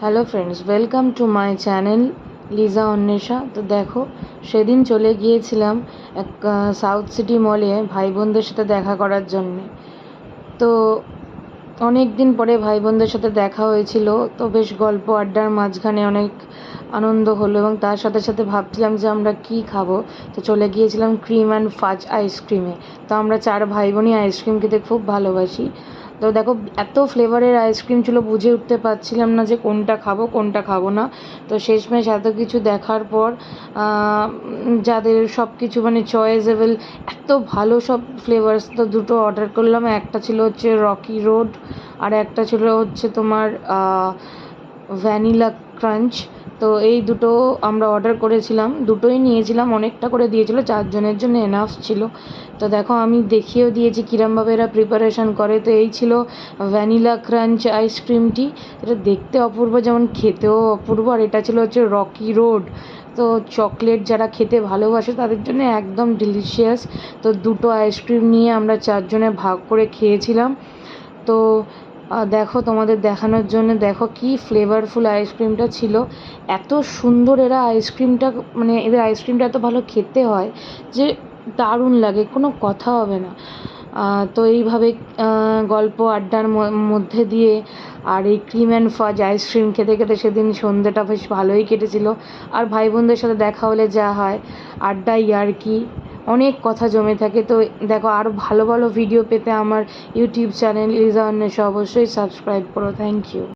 Hello friends, welcome to my channel Liza Anwesha. তো দেখো, সেদিন চলে গিয়েছিলাম এক সাউথ সিটি মলে ভাই বোনদের সাথে দেখা করার জন্যে। তো অনেক দিন পরে ভাই বোনদের সাথে দেখা হয়েছিল, তো বেশ গল্প আড্ডার মাঝখানে অনেক আনন্দ হলো এবং তার সাথে সাথে ভাবছিলাম যে আমরা কি খাবো। তো চলে গিয়েছিলাম ক্রিম অ্যান্ড ফাজ আইসক্রিমে। তো আমরা 4 ভাই বোনই আইসক্রিম খেতে খুব ভালোবাসি। তো দেখো, এত ফ্লেভারের আইসক্রিম ছিল, বুঝে উঠতে পারছিলাম না যে কোনটা খাবো কোনটা খাবো না। তো শেষমেশ এত কিছু দেখার পর যাদের সব কিছু মানে চয়েসেবল, এত ভালো সব ফ্লেভার্স, তো দুটো অর্ডার করলাম। একটা ছিল হচ্ছে রকি রোড, আর একটা ছিল হচ্ছে তোমার ভ্যানিলা ক্রাঞ্চ। তো এই দুটো আমরা অর্ডার করেছিলাম, দুটোই নিয়েছিলাম। অনেকটা করে দিয়েছিল, 4 জনের জন্য এনাফ ছিল। তো দেখো, আমি দেখিয়েও দিয়েছি কীরমভাবে এরা প্রিপারেশান করে। তো এই ছিল ভ্যানিলা ক্রাঞ্চ আইসক্রিমটি। এটা দেখতে অপূর্ব, যেমন খেতেও অপূর্ব। আর এটা ছিল হচ্ছে রকি রোড। তো চকলেট যারা খেতে ভালোবাসে তাদের জন্য একদম ডিলিশিয়াস। তো দুটো আইসক্রিম নিয়ে আমরা 4 জনে ভাগ করে খেয়েছিলাম। তো দেখো, তোমাদের দেখানোর জন্য দেখো কি ফ্লেভারফুল আইসক্রিমটা ছিল। এত সুন্দর এরা আইসক্রিমটা, মানে এদের আইসক্রিমটা এত ভালো খেতে হয় যে দারুণ লাগে, কোনো কথা হবে না। তো এইভাবে গল্প আড্ডার মধ্যে দিয়ে আর এই ক্রিম অ্যান্ড ফাজ আইসক্রিম খেতে খেতে সেদিন সন্ধ্যেটা বেশ ভালোই কেটেছিল। আর ভাই বোনদের সাথে দেখা হলে যা হয়, আড্ডা ইয়ার্কি, অনেক কথা জমে থাকে। তো দেখো, আরও ভালো ভালো ভিডিও পেতে আমার ইউটিউব চ্যানেল লিজা অন্বেষা অবশ্যই সাবস্ক্রাইব করো। Thank you.